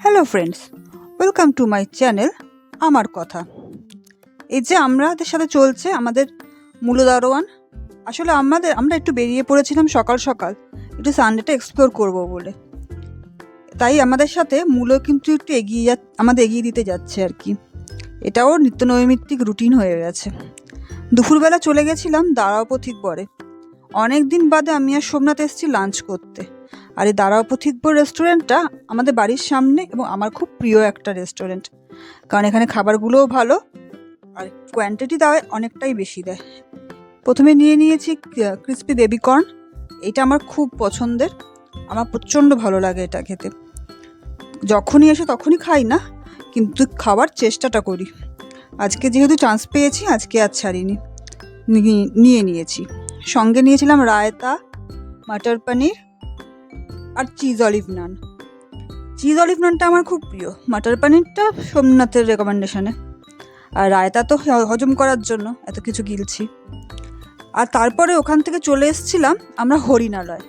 Hello friends, welcome to my channel আমার কথা। এই যে আমাদের সাথে চলছে আমাদের মূল দারোয়ান। আসলে আমরা একটু বেরিয়ে পড়েছিলাম সকাল সকাল, একটু সানডেটা এক্সপ্লোর করব বলে। তাই আমাদের সাথে মূল কিন্তু একটু আমাদের এগিয়ে দিতে যাচ্ছে আর কি। এটাও নিত্য নৈমিত্তিক রুটিন হয়ে গেছে। দুপুরবেলা চলে গেছিলাম দাঁড়াও পথিকবরে। অনেক দিন বাদে আমি আর সোমনাথ এসেছি লাঞ্চ করতে। আর এই দাঁড়াও পথিকবর রেস্টুরেন্টটা আমাদের বাড়ির সামনে এবং আমার খুব প্রিয় একটা রেস্টুরেন্ট, কারণ এখানে খাবারগুলোও ভালো আর কোয়ান্টিটি দেয় অনেকটাই বেশি দেয়। প্রথমে নিয়ে নিয়েছি ক্রিসপি বেবিকর্ন। এটা আমার খুব পছন্দের, আমার প্রচণ্ড ভালো লাগে এটা খেতে। যখনই এসে তখনই খাই না, কিন্তু খাওয়ার চেষ্টাটা করি। আজকে যেহেতু চান্স পেয়েছি, আজকে আর ছাড়িনি, নিয়ে নিয়েছি। সঙ্গে নিয়েছিলাম রায়তা, মাটার পনির আর চিজ অলিভ নান। চিজ অলিভ নানটা আমার খুব প্রিয়, মাটার পনিরটা সোমনাথের রেকমেন্ডেশনে, আর রায়তা তো হজম করার জন্য এত কিছু গিলছি। আর তারপরে ওখান থেকে চলে এসেছিলাম আমরা হরিণালয়।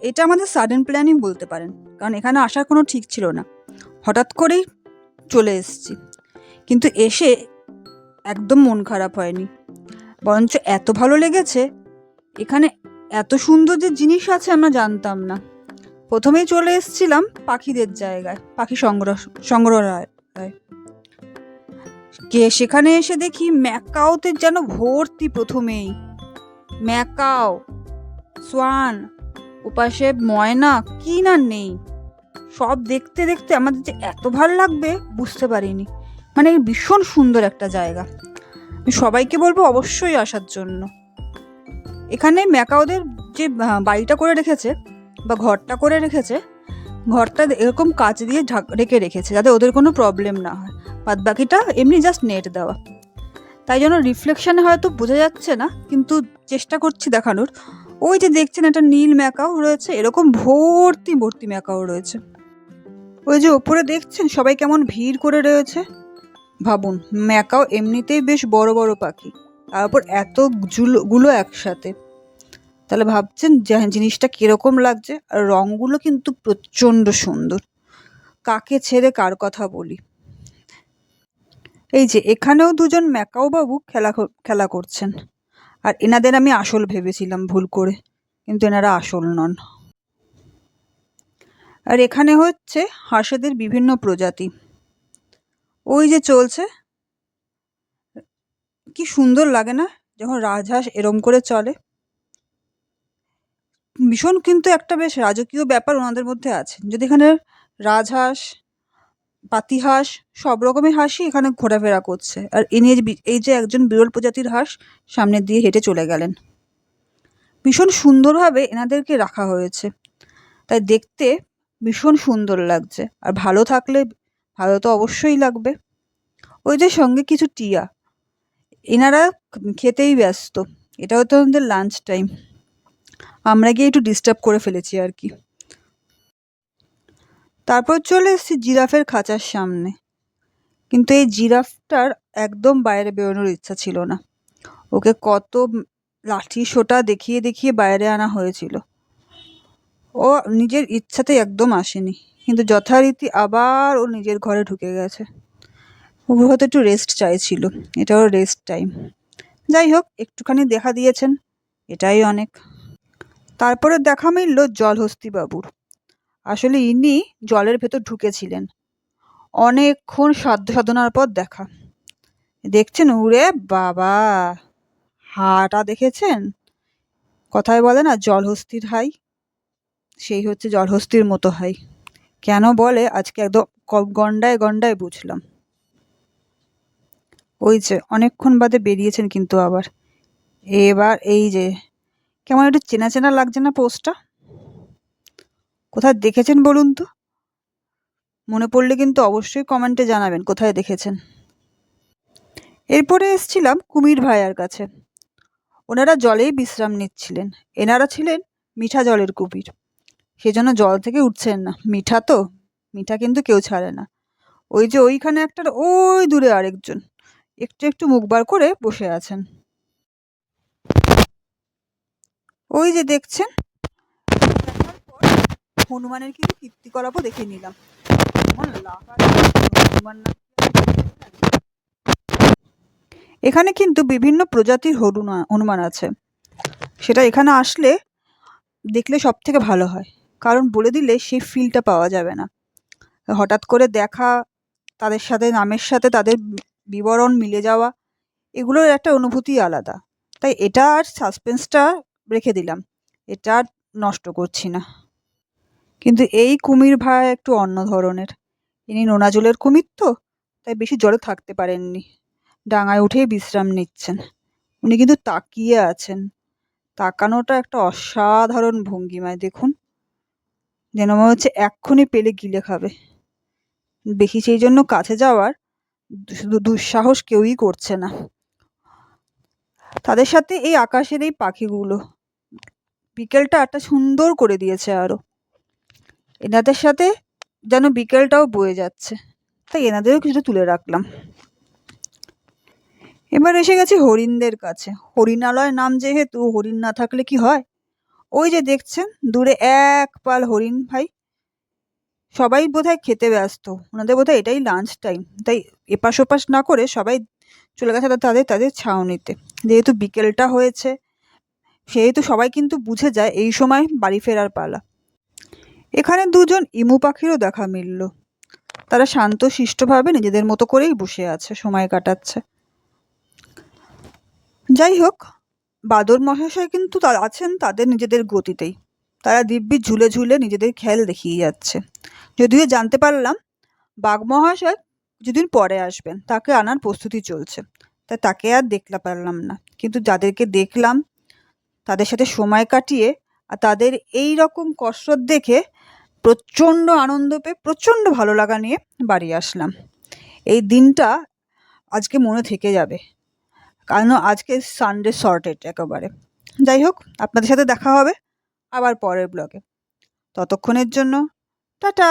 এটা আমাদের সাডেন প্ল্যানিং বলতে পারেন, কারণ এখানে আসার কোনো ঠিক ছিল না, হঠাৎ করেই চলে এসেছি। কিন্তু এসে একদম মন খারাপ হয়নি, বরঞ্চ এত ভালো লেগেছে। এখানে এত সুন্দর যে জিনিস আছে আমরা জানতাম না। প্রথমেই চলে এসেছিলাম পাখিদের জায়গায়, পাখি সংগ্রহালয়। সেখানে এসে দেখি ম্যাকাওতে যেন ভর্তি। প্রথমেই ম্যাকাও, সোয়ান, ওপাশে ময়না, কি না নেই। সব দেখতে দেখতে আমাদের যে এত ভালো লাগবে বুঝতে পারিনি। মানে ভীষণ সুন্দর একটা জায়গা। আমি সবাইকে বলবো অবশ্যই আসার জন্য। এখানে ম্যাকাওদের যে বাড়িটা করে রেখেছে বা ঘরটা করে রেখেছে, ঘরটা এরকম কাঁচ দিয়ে ঢেকে রেখেছে যাতে ওদের কোনো প্রবলেম না হয়। বাদ বাকিটা এমনি জাস্ট নেট দেওয়া, তাই জন্য রিফ্লেকশানে হয়তো বোঝা যাচ্ছে না, কিন্তু চেষ্টা করছি দেখানোর। ওই যে দেখছেন একটা নীল ম্যাকাও রয়েছে, এরকম ভর্তি ভর্তি ম্যাকাও রয়েছে। ওই যে ওপরে দেখছেন সবাই কেমন ভিড় করে রয়েছে। ভাবুন, ম্যাকাও এমনিতেই বেশ বড় বড় পাখি, তারপর এতগুলো একসাথে। তাহলে ভাবছেন যে জিনিসটা কিরকম লাগছে। আর রঙগুলো কিন্তু প্রচণ্ড সুন্দর। কাকে ছেড়ে কার কথা বলি। এই যে এখানেও দুজন ম্যাকাও বাবু খেলা করছেন, আর এনাদের আমি আসল ভেবেছিলাম ভুল করে, কিন্তু এনারা আসল নন। আর এখানে হচ্ছে হাঁসেদের বিভিন্ন প্রজাতি। ওই যে চলছে, কি সুন্দর লাগে না যখন রাজহাঁস এরম করে চলে। ভীষণ কিন্তু একটা বেশ রাজকীয় ব্যাপার ওনাদের মধ্যে আছে। যদি এখানে রাজহাঁস, পাতিহাঁস, সব রকমের হাঁসই এখানে ঘোরাফেরা করছে। আর এই যে একজন বিরল প্রজাতির হাঁস সামনে দিয়ে হেঁটে চলে গেলেন। ভীষণ সুন্দরভাবে এনাদেরকে রাখা হয়েছে, তাই দেখতে ভীষণ সুন্দর লাগছে। আর ভালো থাকলে ভালো তো অবশ্যই লাগবে। ওই যে সঙ্গে কিছু টিয়া, এনারা খেতেই ব্যস্ত। এটা হয়তো আমাদের লাঞ্চ টাইম, আমরা গিয়ে একটু ডিস্টার্ব করে ফেলেছি আর কি। তারপর চলে এসেছি জিরাফের খাঁচার সামনে, কিন্তু এই জিরাফটার একদম বাইরে বেরোনোর ইচ্ছা ছিল না। ওকে কত লাঠি সোঁটা দেখিয়ে দেখিয়ে বাইরে আনা হয়েছিল, ও নিজের ইচ্ছাতেই একদম আসেনি। কিন্তু যথারীতি আবার ও নিজের ঘরে ঢুকে গেছে। ও হয়তো একটু রেস্ট চাইছিল, এটা ওর রেস্ট টাইম। যাই হোক, একটুখানি দেখা দিয়েছেন, এটাই অনেক। তারপরে দেখা মিলল জলহস্তি বাবুর। আসলে ইনি জলের ভেতর ঢুকেছিলেন, অনেকক্ষণ সাধ্য সাধনার পর দেখা। দেখছেন, উড়ে বাবা, হাটা দেখেছেন? কথায় বলে না জলহস্তির হাই, সেই হচ্ছে জলহস্তির মতো হাই। কেন বলে আজকে একদম গন্ডায় গন্ডায় বুঝলাম। ওই যে অনেকক্ষণ বাদে বেরিয়েছেন, কিন্তু আবার এবার এই যে কেমন একটু চেনা চেনা লাগছে না পোস্টটা? কোথায় দেখেছেন বলুন তো? মনে পড়লে কিন্তু অবশ্যই কমেন্টে জানাবেন কোথায় দেখেছেন। এরপরে এসছিলাম কুমির ভাইয়ার কাছে। ওনারা জলেই বিশ্রাম নিচ্ছিলেন। এনারা ছিলেন মিঠা জলের কুমির, সেজন্য জল থেকে উঠছেন না। মিঠা তো, মিঠা কিন্তু কেউ ছাড়ে না। ওই যে ওইখানে একটা, ওই দূরে আরেকজন একটু একটু মুখ বার করে বসে আছেন। ওই যে দেখছেন। দেখার পর হনুমানের কিছু কীর্তিকলাপও দেখে নিলাম। কেমন লাফাচ্ছে, হনুমান না। এখানে কিন্তু বিভিন্ন প্রজাতির হনুমান আছে। সেটা এখানে আসলে দেখলে সব থেকে ভালো হয়, কারণ বলে দিলে সেই ফিলটা পাওয়া যাবে না। হঠাৎ করে দেখা, তাদের সাথে নামের সাথে তাদের বিবরণ মিলে যাওয়া, এগুলোর একটা অনুভূতি আলাদা। তাই এটা আর সাসপেন্সটা রেখে দিলাম, এটা আর নষ্ট করছি না। কিন্তু এই কুমির ভাই একটু অন্য ধরনের। ইনি নোনা জলের কুমির তো, তাই বেশি জলে থাকতে পারেননি, ডাঙায় উঠেই বিশ্রাম নিচ্ছেন। উনি কিন্তু তাকিয়ে আছেন, তাকানোটা একটা অসাধারণ ভঙ্গিমায়, দেখুন, যেন মনে হচ্ছে এক্ষুনি পেলে গিলে খাবে। বেশি সেই জন্য কাছে যাওয়ার শুধু দুঃসাহস কেউই করছে না। তাদের সাথে এই আকাশের এই পাখিগুলো বিকেলটা একটা সুন্দর করে দিয়েছে আরো। এনাদের সাথে যেন বিকেলটাও বয়ে যাচ্ছে, তাই এনাদেরও কিছু তুলে রাখলাম। এবার এসে গেছি হরিণদের কাছে। হরিণালয় নাম যেহেতু, হরিণ না থাকলে কি হয়। ওই যে দেখছেন দূরে এক পাল হরিণ ভাই, সবাই বোধহয় খেতে ব্যস্ত, ওনাদের বোধহয় এটাই লাঞ্চ টাইম, তাই এপাশ ওপাশ না করে সবাই চলে গেছে তাদের তাদের ছাউনিতে। যেহেতু বিকেলটা হয়েছে, সেহেতু সবাই কিন্তু বুঝে যায় এই সময় বাড়ি ফেরার পালা। এখানে দুজন ইমু পাখিরও দেখা মিলল। তারা শান্ত শিষ্টভাবে নিজেদের মতো করেই বসে আছে, সময় কাটাচ্ছে। যাই হোক, বাদর মহাশয় কিন্তু আছেন তাদের নিজেদের গতিতেই। তারা দিব্যি ঝুলে ঝুলে নিজেদের খেল দেখিয়ে যাচ্ছে। যদিও জানতে পারলাম বাঘ মহাশয় কিছুদিন পরে আসবেন, তাকে আনার প্রস্তুতি চলছে, তাই তাকে আর দেখতে পারলাম না। কিন্তু যাদেরকে দেখলাম, তাদের সাথে সময় কাটিয়ে আর তাদের এই রকম কসরত দেখে প্রচণ্ড আনন্দ পেয়ে, প্রচণ্ড ভালো লাগা নিয়ে বাড়ি আসলাম। এই দিনটা আজকে মনে থেকে যাবে, কারণ আজকে সানডে সর্টেড একেবারে। যাই হোক, আপনাদের সাথে দেখা হবে আবার পরের ব্লগে। ততক্ষণের জন্য টাটা।